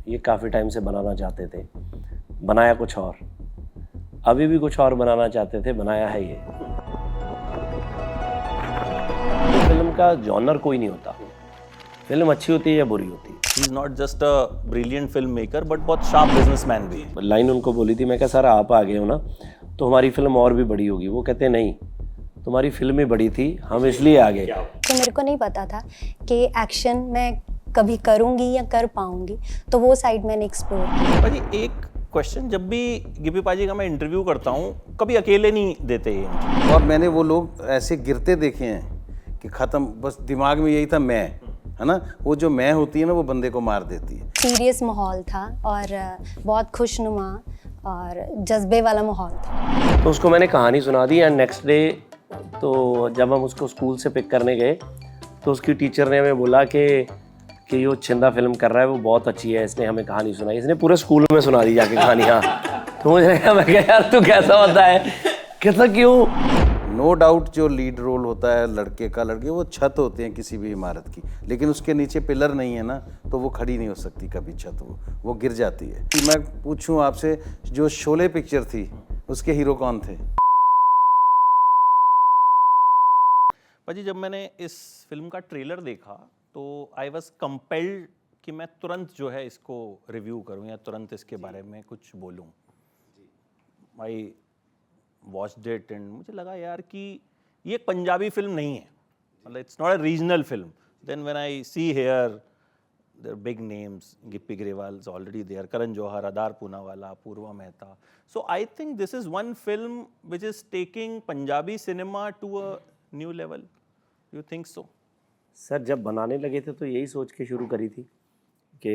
ये काफ़ी टाइम से बनाना चाहते थे, बनाया कुछ और, अभी भी कुछ और बनाना चाहते थे, बनाया है ये। तो फिल्म का जॉनर कोई नहीं होता, फिल्म अच्छी होती है या बुरी होती है। He is not just a brilliant filmmaker, but बहुत sharp businessman भी है। लाइन उनको बोली थी, मैं कहा सर आप आ गए हो ना तो हमारी फिल्म और भी बड़ी होगी। वो कहते नहीं, तुम्हारी फिल्म ही बड़ी थी, हम इसलिए आ गए। तो मेरे को नहीं पता था कि एक्शन मैं कभी करूँगी या कर पाऊँगी, तो वो साइड मैंने एक्सप्लोर की। भाजी एक क्वेश्चन, जब भी गिप्पी पाजी का मैं इंटरव्यू करता हूँ कभी अकेले नहीं देते ये। और मैंने वो लोग ऐसे गिरते देखे हैं कि ख़त्म, बस दिमाग में यही था मैं, है ना, वो जो मैं होती है ना वो बंदे को मार देती है। सीरियस माहौल था और बहुत खुशनुमा और जज्बे वाला माहौल था। तो उसको मैंने कहानी सुना दी एंड नेक्स्ट डे तो जब हम उसको स्कूल से पिक करने गए तो उसकी टीचर ने हमें बोला कि ये छिंदा फिल्म कर रहा है, वो बहुत अच्छी है, इसने हमें कहानी सुनाई, इसने पूरे स्कूल में सुना दी जाके कहानी। हाँ तो मुझे लगा, मैं कहा यार तू कैसा होता है, कैसा क्यों। नो डाउट जो लीड रोल होता है लड़के का, लड़के वो छत होते हैं किसी भी इमारत की, लेकिन उसके नीचे पिलर नहीं है ना तो वो खड़ी नहीं हो सकती कभी छत, वो गिर जाती है। मैं पूछूं आपसे, जो शोले पिक्चर थी उसके हीरो कौन थे? भाजी जब मैंने इस फिल्म का ट्रेलर देखा तो आई वॉज कंपेल्ड कि मैं तुरंत जो है इसको रिव्यू करूं या तुरंत इसके बारे में कुछ बोलूं। आई वॉच्ड इट एंड मुझे लगा यार कि ये एक पंजाबी फिल्म नहीं है, मतलब it's not a regional film. Then when I see here there big names, Gippy Grewal is already there, Karan Johar, Adar Poonawalla, Poorva Mehta. So I think this is one film which is taking Punjabi cinema to a new level. You think so? Sir जब बनाने लगे थे तो यही सोच के शुरू करी थी कि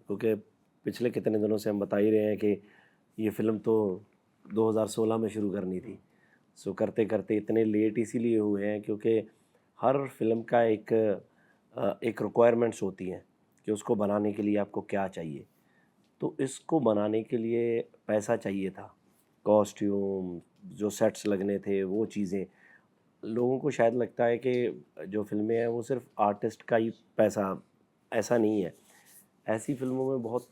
क्योंकि पिछले कितने दिनों से हम बता ही रहे हैं कि ये फिल्म तो 2016 में शुरू करनी थी। सो करते करते इतने लेट इसीलिए हुए हैं क्योंकि हर फिल्म का एक रिक्वायरमेंट्स होती हैं कि उसको बनाने के लिए आपको क्या चाहिए। तो इसको बनाने के लिए पैसा चाहिए था, कॉस्ट्यूम, जो सेट्स लगने थे, वो चीज़ें। लोगों को शायद लगता है कि जो फिल्में हैं वो सिर्फ आर्टिस्ट का ही पैसा, ऐसा नहीं है। ऐसी फिल्मों में बहुत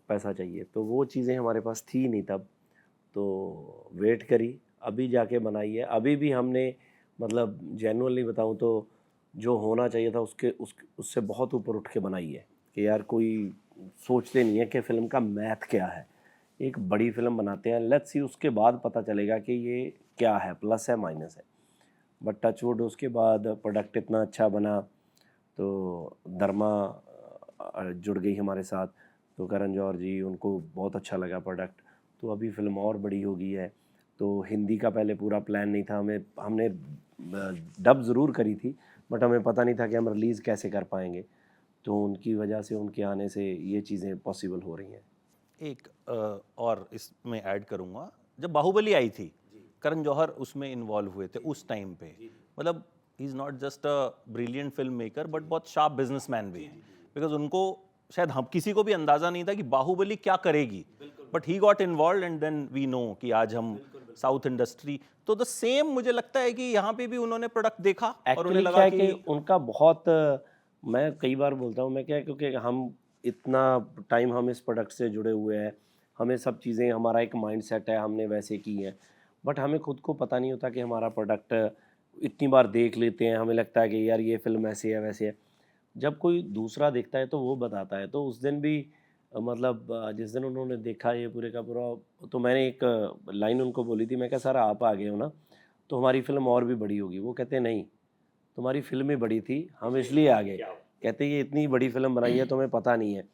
पैसा चाहिए, तो वो चीज़ें हमारे पास थी नहीं तब। तो वेट करी, अभी जाके बनाई है। अभी भी हमने मतलब जेन्युइनली बताऊं तो जो होना चाहिए था उससे बहुत ऊपर उठ के बनाई है कि यार कोई सोचते नहीं है कि फ़िल्म का मैथ क्या है। एक बड़ी फिल्म बनाते हैं, लेट्स सी उसके बाद पता चलेगा कि ये क्या है, प्लस है माइनस है। बट टचवुड उसके बाद प्रोडक्ट इतना अच्छा बना तो धर्मा जुड़ गई हमारे साथ, तो करण जौहर जी, उनको बहुत अच्छा लगा प्रोडक्ट। तो अभी फिल्म और बड़ी हो गई है। तो हिंदी का पहले पूरा प्लान नहीं था, हमने डब ज़रूर करी थी बट हमें पता नहीं था कि हम रिलीज़ कैसे कर पाएंगे। तो उनकी वजह से, उनके आने से ये चीज़ें पॉसिबल हो रही हैं। एक और इसमें ऐड करूँगा, जब बाहुबली आई थी करण जौहर उसमें इन्वॉल्व हुए थे उस टाइम पे। मतलब he is not just a brilliant film maker but बहुत शार्प बिजनेसमैन भी हैं, बिकॉज उनको शायद हम किसी को भी अंदाज़ा नहीं था कि बाहुबली क्या करेगी, but he got involve and then we know कि आज हम साउथ इंडस्ट्री। तो द सेम मुझे लगता है कि यहाँ पे भी उन्होंने प्रोडक्ट देखा और उन्हें लगा कि उनका बहुत, मैं कई बार बोलता हूँ, मैं क्या, क्योंकि हम इतना टाइम हम इस प्रोडक्ट से जुड़े हुए हैं, हमें सब चीज़ें, हमारा एक माइंडसेट है, हमने वैसे की हैं, बट हमें खुद को पता नहीं होता कि हमारा प्रोडक्ट इतनी बार देख लेते हैं, हमें लगता है कि यार ये फिल्म ऐसे है वैसे है। जब कोई दूसरा देखता है तो वो बताता है। तो उस दिन भी मतलब जिस दिन उन्होंने देखा ये पूरे का पूरा, तो मैंने एक लाइन उनको बोली थी, मैं कहा सर आप आ गए हो ना तो हमारी फिल्म और भी बड़ी होगी। वो कहते नहीं, तुम्हारी फिल्म ही बड़ी थी, हम इसलिए आ गए। कहते ये इतनी बड़ी फिल्म बनाई है तुम्हें पता नहीं है।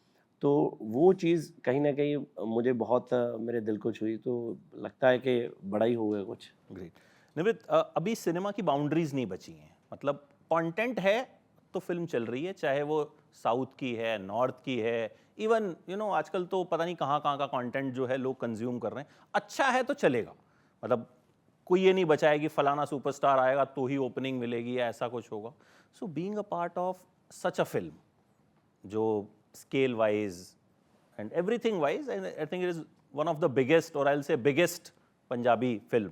तो वो चीज़ कहीं ना कहीं मुझे बहुत मेरे दिल को छुई। तो लगता है कि बड़ा ही हो गया कुछ। ग्रेट। निवृत्त, अभी सिनेमा की बाउंड्रीज नहीं बची हैं, मतलब कंटेंट है तो फिल्म चल रही है, चाहे वो साउथ की है, नॉर्थ की है, इवन आजकल तो पता नहीं कहाँ कहाँ का कंटेंट जो है लोग कंज्यूम कर रहे हैं। अच्छा है तो चलेगा, मतलब कोई ये नहीं बचाया कि फलाना सुपरस्टार आएगा तो ही ओपनिंग मिलेगी या ऐसा कुछ होगा। So being a part of such a film जो scale wise and everything wise, I think it is one of the biggest और I will say biggest Punjabi film.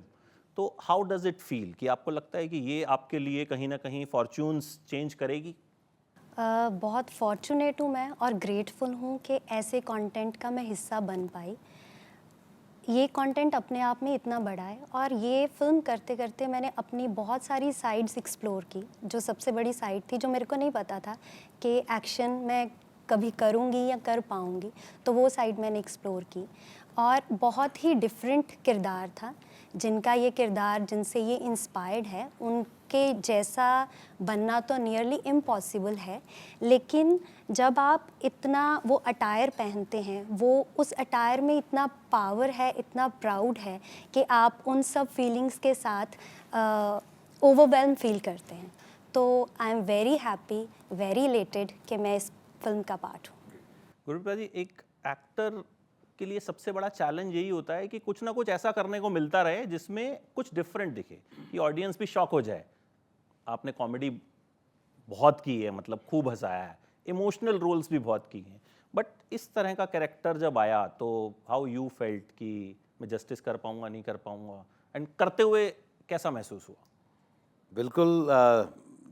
तो हाउ डज इट फील कि आपको लगता है कि ये आपके लिए कहीं ना कहीं फॉर्च्यून्स चेंज करेगी? बहुत फॉर्चुनेट हूँ मैं और ग्रेटफुल हूँ कि ऐसे कंटेंट का मैं हिस्सा बन पाई। ये कंटेंट अपने आप में इतना बड़ा है और ये फिल्म करते करते मैंने अपनी बहुत सारी साइड्स एक्सप्लोर की। जो सबसे बड़ी साइड थी जो मेरे को नहीं पता था कि एक्शन मैं कभी करूँगी या कर पाऊँगी, तो वो साइड मैंने एक्सप्लोर की। और बहुत ही डिफरेंट किरदार था, जिनका ये किरदार जिनसे ये इंस्पायर्ड है उनके जैसा बनना तो नियरली इम्पॉसिबल है। लेकिन जब आप इतना वो अटायर पहनते हैं, वो उस अटायर में इतना पावर है, इतना प्राउड है कि आप उन सब फीलिंग्स के साथ ओवरवेल्म फील करते हैं। तो I am very happy, very elated कि मैं इस फिल्म का पार्ट हूँ। गुरप्रीत जी, एक एक्टर के लिए सबसे बड़ा चैलेंज यही होता है कि कुछ ना कुछ ऐसा करने को मिलता रहे जिसमें कुछ डिफरेंट दिखे, कि ऑडियंस भी शॉक हो जाए। आपने कॉमेडी बहुत की है, मतलब खूब हंसाया है, इमोशनल रोल्स भी बहुत की हैं, बट इस तरह का कैरेक्टर जब आया तो हाउ यू फेल्ट कि मैं जस्टिस कर पाऊंगा नहीं कर पाऊंगा, एंड करते हुए कैसा महसूस हुआ? बिल्कुल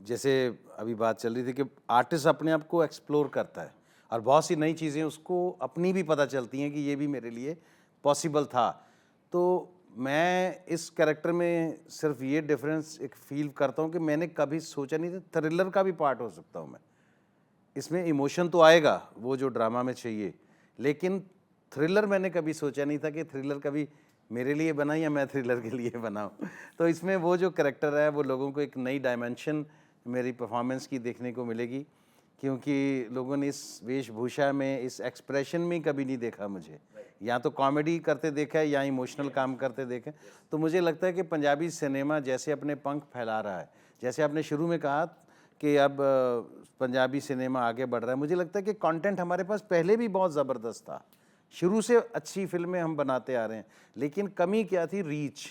जैसे अभी बात चल रही थी कि आर्टिस्ट अपने आप को एक्सप्लोर करता है और बहुत सी नई चीज़ें उसको अपनी भी पता चलती हैं कि ये भी मेरे लिए पॉसिबल था। तो मैं इस कैरेक्टर में सिर्फ ये डिफरेंस एक फील करता हूँ कि मैंने कभी सोचा नहीं था थ्रिलर का भी पार्ट हो सकता हूँ मैं। इसमें इमोशन तो आएगा वो जो ड्रामा में चाहिए, लेकिन थ्रिलर मैंने कभी सोचा नहीं था कि थ्रिलर कभी मेरे लिए बना या मैं थ्रिलर के लिए बनाऊँ। तो इसमें वो जो कैरेक्टर है वो लोगों को एक नई डायमेंशन मेरी परफॉर्मेंस की देखने को मिलेगी, क्योंकि लोगों ने इस वेशभूषा में, इस एक्सप्रेशन में कभी नहीं देखा मुझे। या तो कॉमेडी करते देखा है या इमोशनल काम करते देखे। तो मुझे लगता है कि पंजाबी सिनेमा जैसे अपने पंख फैला रहा है, जैसे आपने शुरू में कहा कि अब पंजाबी सिनेमा आगे बढ़ रहा है, मुझे लगता है कि कंटेंट हमारे पास पहले भी बहुत ज़बरदस्त था, शुरू से अच्छी फिल्में हम बनाते आ रहे हैं, लेकिन कमी क्या थी? रीच।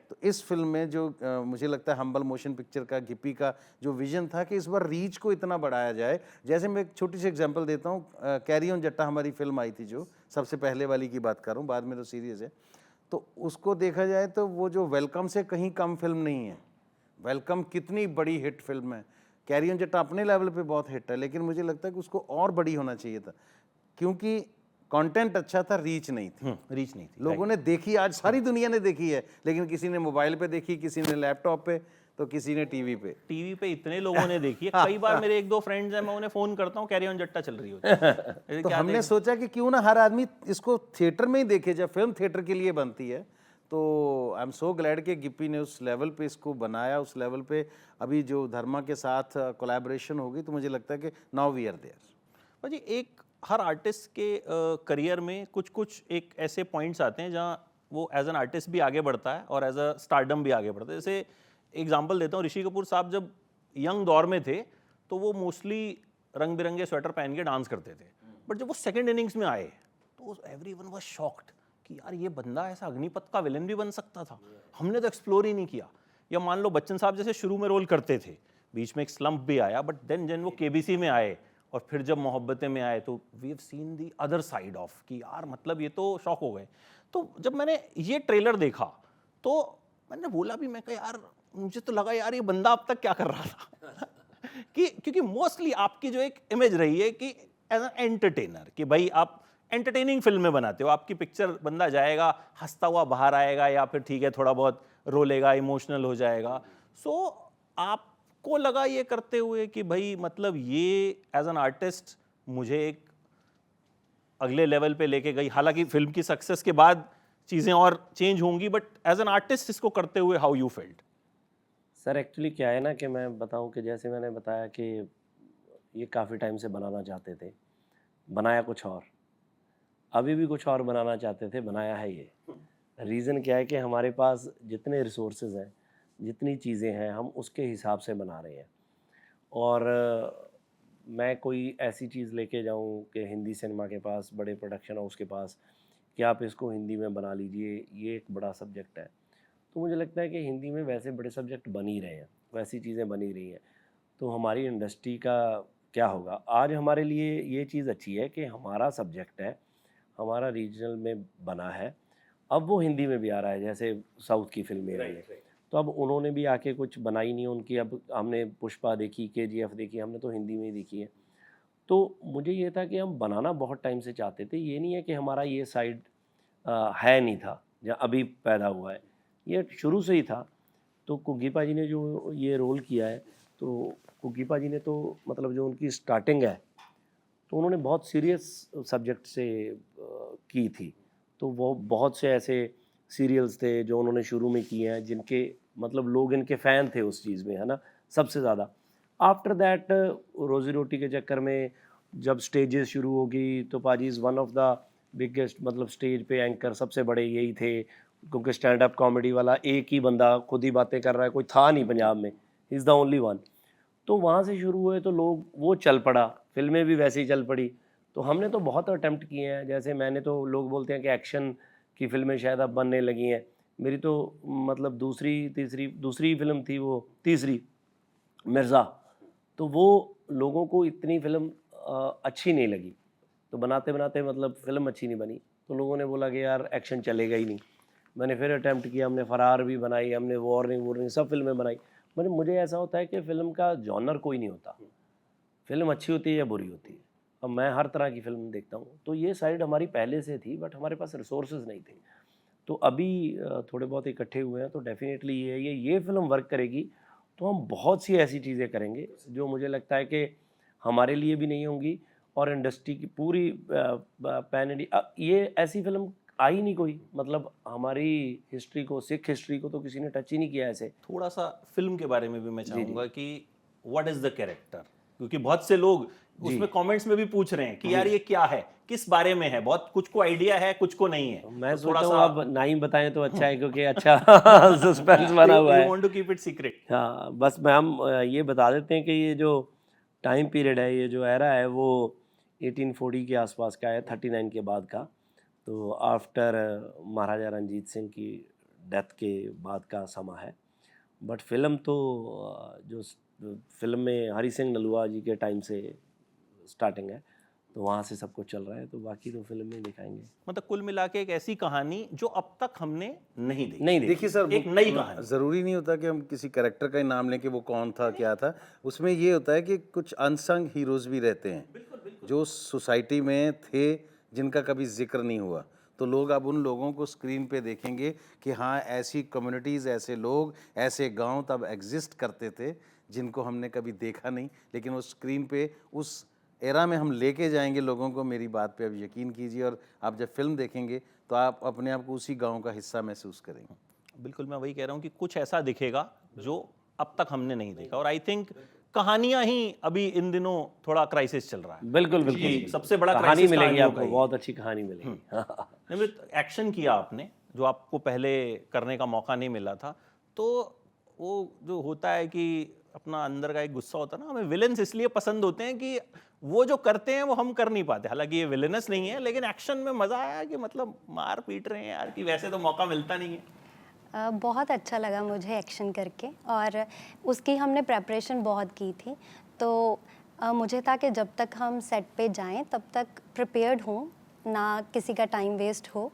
तो इस फिल्म में जो मुझे लगता है हम्बल मोशन पिक्चर का, गिप्पी का जो विजन था कि इस बार रीच को इतना बढ़ाया जाए। जैसे मैं एक छोटी सी एग्जांपल देता हूँ, कैरी ऑन जट्टा हमारी फिल्म आई थी, जो सबसे पहले वाली की बात कर रहा हूँ, बाद में तो सीरीज़ है। तो उसको देखा जाए तो वो जो वेलकम से कहीं कम फिल्म नहीं है। वेलकम कितनी बड़ी हिट फिल्म है, कैरी ऑन जट्टा अपने लेवल पे बहुत हिट है, लेकिन मुझे लगता है कि उसको और बड़ी होना चाहिए था, क्योंकि कंटेंट अच्छा था, रीच नहीं थी। रीच नहीं थी। लोगों ने देखी, आज सारी दुनिया ने देखी है, लेकिन किसी ने मोबाइल पे देखी, किसी ने लैपटॉप पे, तो किसी ने टीवी पे। टीवी पे इतने लोगों ने देखी है, कई बार मेरे एक दो फ्रेंड्स हैं, मैं उन्हें फोन करता हूँ, कैरी ऑन जट्टा चल रही होती है। तो हमने सोचा कि क्यों ना हर आदमी इसको थिएटर में ही देखे, जब फिल्म थिएटर के लिए बनती है। तो आई एम सो ग्लैड कि गिप्पी ने उस लेवल पे इसको बनाया, उस लेवल पे अभी जो धर्मा के साथ कोलैबोरेशन होगी, तो मुझे लगता है कि नाउ वी आर देयर। भाजी, एक हर आर्टिस्ट के करियर में कुछ कुछ एक ऐसे पॉइंट्स आते हैं जहाँ वो एज एन आर्टिस्ट भी आगे बढ़ता है और एज अ स्टारडम भी आगे बढ़ता है। जैसे एग्जांपल देता हूँ, ऋषि कपूर साहब जब यंग दौर में थे तो वो मोस्टली रंग बिरंगे स्वेटर पहन के डांस करते थे, बट जब वो सेकंड इनिंग्स में आए तो एवरीवन वाज शॉक्ड कि यार ये बंदा ऐसा अग्निपथ का विलन भी बन सकता था, हमने तो एक्सप्लोर ही नहीं किया। या मान लो बच्चन साहब जैसे शुरू में रोल करते थे, बीच में एक स्लंप भी आया, बट देन जब वो केबीसी में आए और फिर जब मोहब्बतें में आए तो we have seen the other side of कि यार मतलब ये तो शॉक हो गए। तो जब मैंने ये ट्रेलर देखा तो मैंने बोला भी, मैं कहा यार मुझे तो लगा यार ये बंदा अब तक क्या कर रहा था कि क्योंकि मोस्टली आपकी जो एक इमेज रही है कि एज एन एंटरटेनर, कि भाई आप एंटरटेनिंग फिल्में बनाते हो, आपकी पिक्चर बंदा जाएगा हंसता हुआ बाहर आएगा या फिर ठीक है थोड़ा बहुत रोलेगा, इमोशनल हो जाएगा। सो आपको लगा ये करते हुए कि भाई मतलब ये एज एन आर्टिस्ट मुझे एक अगले लेवल पे लेके गई, हालांकि फिल्म की सक्सेस के बाद चीज़ें और चेंज होंगी, बट एज एन आर्टिस्ट इसको करते हुए how you felt? Sir actually क्या है ना कि मैं बताऊं कि जैसे मैंने बताया कि ये काफ़ी टाइम से बनाना चाहते थे, बनाया कुछ और, अभी भी कुछ और बनाना चाहते थे, बनाया है ये। रीज़न क्या है कि हमारे पास जितने रिसोर्सेज हैं, जितनी चीज़ें हैं, हम उसके हिसाब से बना रहे हैं। और मैं कोई ऐसी चीज़ लेके जाऊं कि हिंदी सिनेमा के पास, बड़े प्रोडक्शन हाउस के पास, कि आप इसको हिंदी में बना लीजिए, ये एक बड़ा सब्जेक्ट है। तो मुझे लगता है कि हिंदी में वैसे बड़े सब्जेक्ट बन ही रहे हैं, वैसी चीज़ें बन ही रही हैं। तो हमारी इंडस्ट्री का क्या होगा? आज हमारे लिए ये चीज़ अच्छी है कि हमारा सब्जेक्ट है, हमारा रीजनल में बना है, अब वो हिंदी में भी आ रहा है, जैसे साउथ की फिल्में आई हैं। तो तो अब उन्होंने भी आके कुछ बनाई नहीं उनकी, अब हमने पुष्पा देखी, KGF देखी, हमने तो हिंदी में ही देखी है। तो मुझे ये था कि हम बनाना बहुत टाइम से चाहते थे, ये नहीं है कि हमारा ये साइड है नहीं था या अभी पैदा हुआ है, ये शुरू से ही था। तो कुग्गी पाजी ने जो ये रोल किया है, तो कुग्गी पाजी ने तो मतलब जो उनकी स्टार्टिंग है तो उन्होंने बहुत सीरियस सब्जेक्ट से की थी। तो वो बहुत से ऐसे सीरियल्स थे जो उन्होंने शुरू में किए हैं जिनके मतलब लोग इनके फ़ैन थे उस चीज़ में, है ना, सबसे ज़्यादा। आफ्टर दैट रोज़ी रोटी के चक्कर में जब स्टेजेस शुरू हो गई तो पाजी is one of the biggest, मतलब स्टेज पे एंकर सबसे बड़े यही थे, क्योंकि स्टैंड अप कॉमेडी वाला एक ही बंदा खुद ही बातें कर रहा है, कोई था नहीं पंजाब में, इज़ द ओनली वन। तो वहाँ से शुरू हुए तो लोग वो चल पड़ा, फिल्में भी वैसे ही चल पड़ी। तो हमने तो बहुत अटेम्प्ट किए हैं, जैसे मैंने तो, लोग बोलते हैं कि एक्शन की फिल्में शायद अब बनने लगी हैं, मेरी तो मतलब दूसरी फिल्म थी, वो तीसरी मिर्ज़ा, तो वो लोगों को इतनी फिल्म अच्छी नहीं लगी, तो बनाते बनाते मतलब फिल्म अच्छी नहीं बनी, तो लोगों ने बोला कि यार एक्शन चलेगा ही नहीं। मैंने फिर अटैम्प्ट किया, हमने फरार भी बनाई, हमने वॉर्निंग सब फिल्में बनाई। मतलब मुझे ऐसा होता है कि फ़िल्म का जॉनर कोई नहीं होता, फिल्म अच्छी होती है या बुरी होती है। अब मैं हर तरह की फ़िल्म देखता हूँ, तो ये साइड हमारी पहले से थी, बट हमारे पास रिसोर्सेज नहीं थे। तो अभी थोड़े बहुत इकट्ठे हुए हैं, तो डेफिनेटली ये फ़िल्म वर्क करेगी, तो हम बहुत सी ऐसी चीज़ें करेंगे जो मुझे लगता है कि हमारे लिए भी नहीं होंगी, और इंडस्ट्री की पूरी पैन इंडिया, ये ऐसी फिल्म आई नहीं कोई, मतलब हमारी हिस्ट्री को, सिख हिस्ट्री को तो किसी ने टच ही नहीं किया ऐसे। थोड़ा सा फिल्म के बारे में भी मैं चाहूंगा कि व्हाट इज द कैरेक्टर, क्योंकि बहुत से लोग उसमें कमेंट्स में भी पूछ रहे हैं कि यार ये क्या है, किस बारे में है, बहुत कुछ को आइडिया है, कुछ को नहीं है। मैं तो सोचता हूँ अब ना ही बताएं तो अच्छा है, क्योंकि अच्छा सस्पेंस बना हुआ है। Want to keep it secret. हाँ, बस मैं हम ये बता देते हैं कि ये जो टाइम पीरियड है, ये जो एरा है, वो 1840 के आसपास का है, 39 के बाद का। तो आफ्टर महाराजा रंजीत सिंह की डेथ के बाद का समा है। बट फिल्म तो जो फिल्म में हरी सिंह नलुआ जी के टाइम से स्टार्टिंग है, तो वहाँ से सब कुछ चल रहा है, तो बाकी तो फिल्म में दिखाएंगे। मतलब कुल मिला के एक ऐसी कहानी जो अब तक हमने नहीं देखी। नहीं देखिए सर, एक नई कहानी। ज़रूरी नहीं होता कि हम किसी कैरेक्टर का ही नाम लें कि वो कौन था, क्या था। उसमें ये होता है कि कुछ अनसंग हीरोज़ भी रहते हैं जो सोसाइटी में थे, जिनका कभी जिक्र नहीं हुआ। तो लोग अब उन लोगों को स्क्रीन पे देखेंगे कि हाँ, ऐसी कम्युनिटीज़, ऐसे लोग, ऐसे गांव तब एग्जिस्ट करते थे जिनको हमने कभी देखा नहीं, लेकिन वो स्क्रीन पे उस एरा में हम लेके जाएंगे लोगों को। मेरी बात पे अब यकीन कीजिए, और आप जब फिल्म देखेंगे तो आप अपने आप को उसी गांव का हिस्सा महसूस करेंगे। बिल्कुल, मैं वही कह रहा हूँ कि कुछ ऐसा दिखेगा जो अब तक हमने नहीं देखा। और आई थिंक कहानियां ही अभी इन दिनों थोड़ा क्राइसिस चल रहा है। बिल्कुल बिल्कुल, सबसे बड़ा कहानी क्राइसिस मिलेगी कहानियों का आपको, ही। बहुत अच्छी कहानी मिलेगी। नहीं, एक्शन किया आपने जो आपको पहले करने का मौका नहीं मिला था, तो वो जो होता है कि अपना अंदर का एक गुस्सा होता है ना, हमें विलेंस इसलिए पसंद होते हैं कि वो जो करते हैं वो हम कर नहीं पाते। हालांकि ये विलेनस नहीं है, लेकिन एक्शन में मजा आया कि मतलब मार पीट रहे हैं यार, कि वैसे तो मौका मिलता नहीं है। बहुत अच्छा लगा मुझे एक्शन करके, और उसकी हमने प्रेपरेशन बहुत की थी। तो मुझे था कि जब तक हम सेट पे जाएं तब तक प्रिपेयर्ड हूँ, ना किसी का टाइम वेस्ट हो,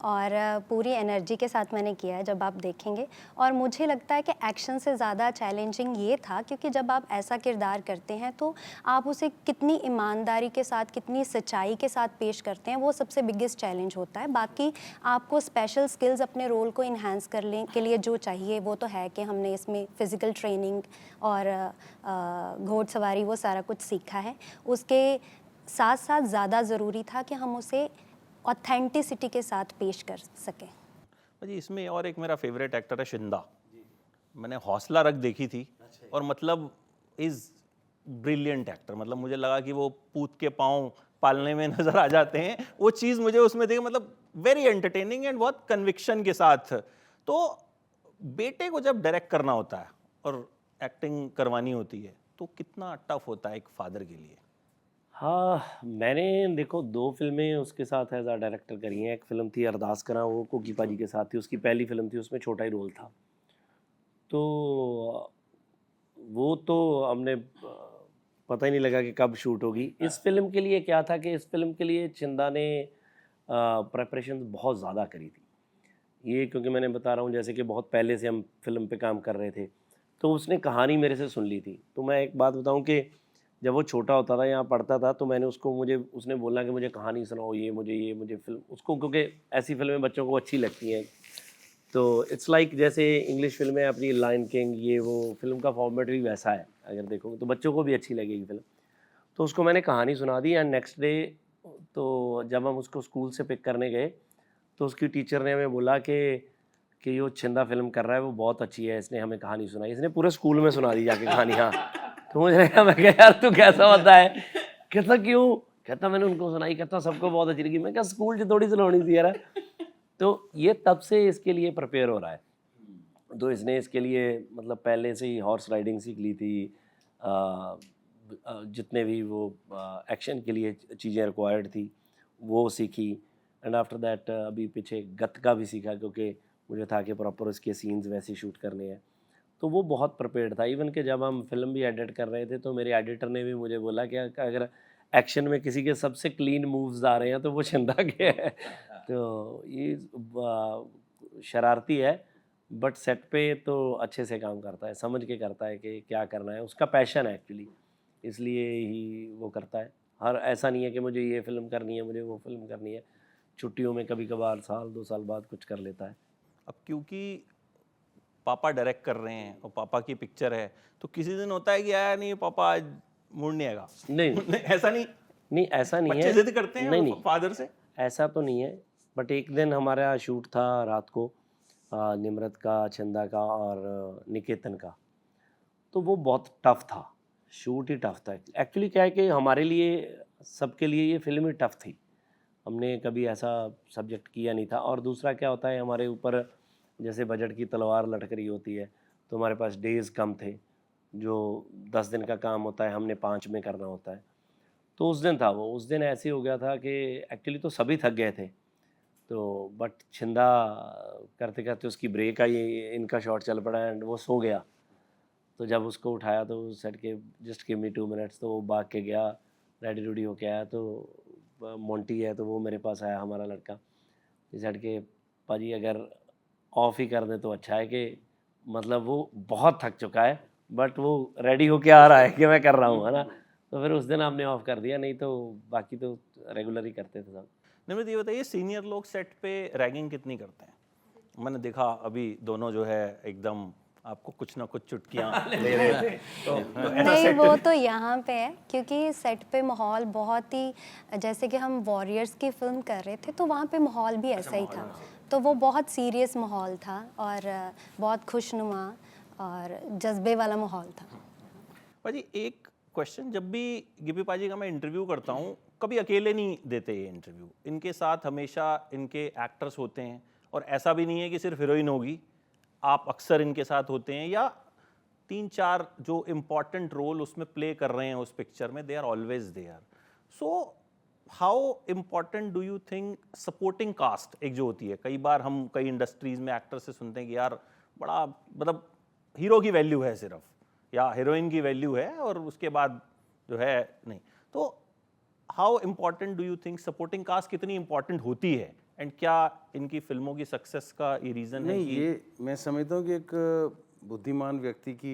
और पूरी एनर्जी के साथ मैंने किया है, जब आप देखेंगे। और मुझे लगता है कि एक्शन से ज़्यादा चैलेंजिंग ये था, क्योंकि जब आप ऐसा किरदार करते हैं तो आप उसे कितनी ईमानदारी के साथ, कितनी सच्चाई के साथ पेश करते हैं, वो सबसे बिगेस्ट चैलेंज होता है। बाकी आपको स्पेशल स्किल्स अपने रोल को इन्हांस करने के लिए जो चाहिए वो तो है कि हमने इसमें फ़िज़िकल ट्रेनिंग और घोड़सवारी वो सारा कुछ सीखा है। उसके साथ साथ ज़्यादा ज़रूरी था कि हम उसे ऑथेंटिसिटी के साथ पेश कर सकें। जी, इसमें और एक मेरा फेवरेट एक्टर है शिंदा। मैंने हौसला रख देखी थी, और मतलब इज़ ब्रिलियंट एक्टर। मतलब मुझे लगा कि वो पूत के पाँव पालने में नज़र आ जाते हैं, वो चीज़ मुझे उसमें देखी, मतलब वेरी एंटरटेनिंग एंड बहुत कन्विक्शन के साथ। तो बेटे को जब डायरेक्ट करना होता है और एक्टिंग करवानी होती है, तो कितना टफ होता है एक फादर के लिए। हाँ, मैंने देखो 2 फिल्में उसके साथ एज अ डायरेक्टर करी हैं। एक फ़िल्म थी अरदास करा, वो कुकी पाजी के साथ थी, उसकी पहली फ़िल्म थी, उसमें छोटा ही रोल था। तो वो तो हमने पता ही नहीं लगा कि कब शूट होगी। इस फिल्म के लिए क्या था कि इस फिल्म के लिए चिंदा ने प्रेपरेशन बहुत ज़्यादा करी थी। ये क्योंकि मैंने बता रहा हूँ जैसे कि बहुत पहले से हम फिल्म पे काम कर रहे थे, तो उसने कहानी मेरे से सुन ली थी। तो मैं एक बात बताऊँ कि जब वो छोटा होता था, यहाँ पढ़ता था, तो मैंने उसने बोला कि मुझे कहानी सुनाओ, ये मुझे फिल्म उसको, क्योंकि ऐसी फिल्में बच्चों को अच्छी लगती हैं। तो इट्स लाइक जैसे इंग्लिश फिल्में अपनी लायन किंग, ये वो फिल्म का फॉर्मेट भी वैसा है, अगर देखोगे तो बच्चों को भी अच्छी लगेगी फिल्म। तो उसको मैंने कहानी सुना दी एंड नेक्स्ट डे तो जब हम उसको स्कूल से पिक करने गए तो उसकी टीचर ने हमें बोला कि ये छिंदा फिल्म कर रहा है, वो बहुत अच्छी है, इसने हमें कहानी सुनाई, इसने पूरे स्कूल में सुना दी जाके कहानी। हाँ, तो मुझे लगा, मैं कहा यार तू कैसा होता है? कहता क्यों? कहता मैंने उनको सुनाई, कहता सबको बहुत अच्छी लगी। मैं कहा स्कूल से थोड़ी सुनानी थी यार। तो ये तब से इसके लिए प्रिपेयर हो रहा है। तो इसने इसके लिए मतलब पहले से ही हॉर्स राइडिंग सीख ली थी, जितने भी वो एक्शन के लिए चीज़ें रिक्वायर्ड थी वो सीखी। एंड आफ्टर दैट अभी पीछे गत्का भी सीखा, क्योंकि मुझे था कि प्रॉपर उसके सीन्स वैसे शूट करने हैं। तो वो बहुत प्रिपेयर्ड था। इवन कि जब हम फिल्म भी एडिट कर रहे थे तो मेरे एडिटर ने भी मुझे बोला कि अगर एक्शन में किसी के सबसे क्लीन मूव्स आ रहे हैं तो वो छिंदा के है। तो ये शरारती है, बट सेट पे तो अच्छे से काम करता है, समझ के करता है कि क्या करना है, उसका पैशन है एक्चुअली, इसलिए ही वो करता है। हर ऐसा नहीं है कि मुझे ये फ़िल्म करनी है, मुझे वो फ़िल्म करनी है। छुट्टियों में कभी कभार साल 2 साल बाद कुछ कर लेता है। अब क्योंकि पापा डायरेक्ट कर रहे हैं और पापा की पिक्चर है, तो किसी दिन होता है कि यार नहीं पापा आज मूड नहीं आएगा? नहीं ऐसा नहीं, नहीं ऐसा नहीं बच्चे है। जिद करते हैं नहीं फादर से? ऐसा तो नहीं है, बट एक दिन हमारा शूट था रात को, निम्रत का, चंदा का और निकेतन का। तो वो बहुत टफ था, शूट ही टफ था। एक्चुअली क्या है कि हमारे लिए, सबके लिए ये फिल्म ही टफ थी। हमने कभी ऐसा सब्जेक्ट किया नहीं था। और दूसरा क्या होता है, हमारे ऊपर जैसे बजट की तलवार लटक रही होती है, तो हमारे पास डेज़ कम थे। जो 10 दिन का काम होता है हमने 5 में करना होता है। तो उस दिन था वो, उस दिन ऐसे हो गया था कि एक्चुअली तो सभी थक गए थे, तो बट छिंदा करते करते उसकी ब्रेक आई, इनका शॉट चल पड़ा एंड वो सो गया। तो जब उसको उठाया तो सेट के जस्ट गिव मी 2 मिनट्स, तो वो भाग के गया, रेडी रूडी होके आया। तो मोंटी है तो वो मेरे पास आया, हमारा लड़का, इस सेट के पाजी अगर ऑफ ही कर दे तो अच्छा है, कि मतलब वो बहुत थक चुका है बट वो रेडी होके आ रहा है कि मैं कर रहा हूँ, है ना। तो फिर उस दिन हमने ऑफ कर दिया, नहीं तो बाकी तो रेगुलर ही करते थे सब। निम्रत ये बताइए, सीनियर लोग सेट पे रैगिंग कितनी करते हैं? मैंने देखा अभी दोनों जो है एकदम आपको कुछ ना कुछ चुटकियां ले रहे हैं। तो नहीं, वो तो यहाँ पे है क्योंकि सेट पे माहौल बहुत ही, जैसे कि हम वॉरियर्स की फिल्म कर रहे थे तो वहाँ पे माहौल भी ऐसा ही था। तो वो बहुत सीरियस माहौल था और बहुत खुशनुमा और जज्बे वाला माहौल था। पाजी एक क्वेश्चन, जब भी गिप्पी पाजी का मैं इंटरव्यू करता हूँ, कभी अकेले नहीं देते ये इंटरव्यू, इनके साथ हमेशा इनके एक्टर्स होते हैं। और ऐसा भी नहीं है कि सिर्फ हीरोइन होगी, आप अक्सर इनके साथ होते हैं, या 3-4 जो इम्पॉर्टेंट रोल उसमें प्ले कर रहे हैं उस पिक्चर में, they are always there. So how important do you think supporting cast एक जो होती है? कई बार हम कई इंडस्ट्रीज में एक्टर से सुनते हैं कि यार बड़ा मतलब हीरो की वैल्यू है सिर्फ, या हीरोइन की वैल्यू है और उसके बाद जो है नहीं। तो how important do you think supporting cast कितनी इंपॉर्टेंट होती है, एंड क्या इनकी फिल्मों की सक्सेस का ये रीज़न है? नहीं, कि ये मैं समझता हूँ कि एक बुद्धिमान व्यक्ति की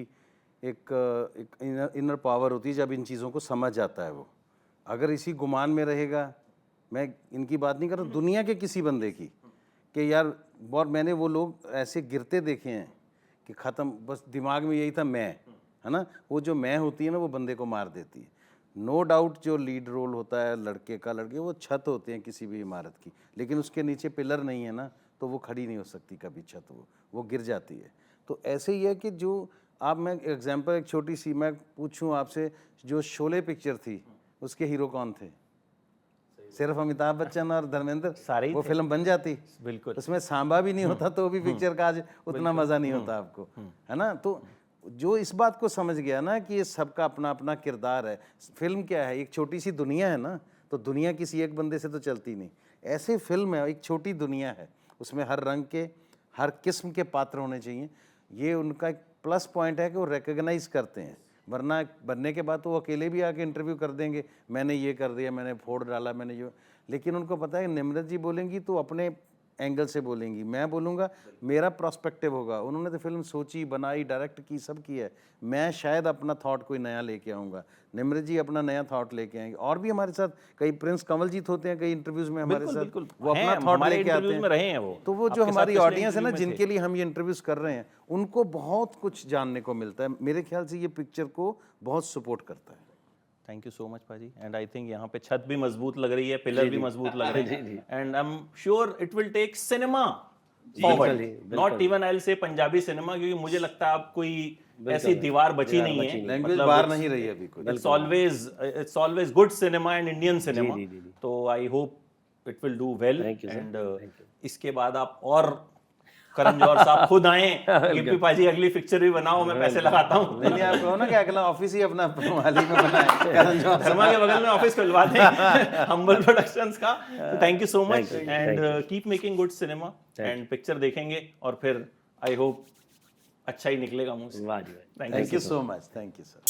एक इनर पावर होती है जब इन चीज़ों को समझ जाता है वो। अगर इसी गुमान में रहेगा, मैं इनकी बात नहीं कर रहा, दुनिया के किसी बंदे की, कि यार बहुत मैंने वो लोग ऐसे गिरते देखे हैं कि ख़त्म, बस दिमाग में यही था मैं, है ना। वो जो मैं होती है ना, वो बंदे को मार देती है। नो डाउट जो लीड रोल होता है लड़के का, लड़के वो छत होते हैं किसी भी इमारत की, लेकिन उसके नीचे पिलर नहीं है ना, तो वो खड़ी नहीं हो सकती कभी छत, वो गिर जाती है। तो ऐसे ही है कि जो आप, मैं एग्जांपल एक छोटी सी मैं पूछूं आपसे, जो शोले पिक्चर थी उसके हीरो कौन थे? सिर्फ अमिताभ बच्चन और धर्मेंद्र, सारे ही वो थे। फिल्म बन जाती। बिल्कुल। उसमें सांबा भी नहीं होता तो भी पिक्चर का आज उतना मज़ा नहीं होता आपको, है ना। तो जो इस बात को समझ गया ना कि ये सबका अपना अपना किरदार है। फिल्म क्या है, एक छोटी सी दुनिया है ना, तो दुनिया किसी एक बंदे से तो चलती नहीं। ऐसे फिल्म है, एक छोटी दुनिया है, उसमें हर रंग के, हर किस्म के पात्र होने चाहिए। ये उनका एक प्लस पॉइंट है कि वो रिकग्नाइज करते हैं, वरना बनने के बाद तो वो अकेले भी आके इंटरव्यू कर देंगे, मैंने ये कर दिया, मैंने फोड़ डाला, मैंने जो। लेकिन उनको पता है निम्रत जी बोलेंगी तो अपने एंगल से बोलेंगी, मैं बोलूँगा मेरा पर्सपेक्टिव होगा। उन्होंने तो फिल्म सोची, बनाई, डायरेक्ट की, सब की है। मैं शायद अपना थॉट कोई नया लेके आऊँगा, निम्रत जी अपना नया थॉट लेके आएंगे। और भी हमारे साथ कई प्रिंस कंवलजीत होते हैं कई इंटरव्यूज में हमारे बिल्कुल, साथ, बिल्कुल। वो अपना हैं, थॉट हमारे लेके आते इंटरव्यूज हैं। में रहे हैं वो। तो वो जो आपके साथ हमारी पिछले ऑडियंस है ना, इंटरव्यू में जिनके लिए हम ये इंटरव्यूज कर रहे हैं, उनको बहुत कुछ जानने को मिलता है। मेरे ख्याल से ये पिक्चर को बहुत सपोर्ट करता है। थैंक यू सो मच पाजी। एंड आई थिंक यहाँ पे छत भी मजबूत लग रही है, पिलर भी मजबूत लग रहे हैं, and I am sure it will take cinema forward, not even I will say Punjabi cinema, क्योंकि मुझे लगता है अब कोई ऐसी दीवार बची नहीं है, लैंग्वेज बाहर नहीं रही अभी कोई। it's always good cinema and Indian cinema, तो I hope it will do well. And इसके बाद आप और करण जौहर साहब खुद आए, यूपी पाजी अगली पिक्चर भी बनाओ, मैं पैसे लगाता हूँ। नहीं आप कहो ना कि अगला ऑफिस ही अपना मोहाली में बनाए, धर्मा के बगल में ऑफिस खुलवा दें हम्बल प्रोडक्शंस का। Thank you so much and keep making good cinema, and picture देखेंगे और फिर आई होप अच्छा ही निकलेगा मुंह से। वाह जी वाह। Thank you so much, thank you sir.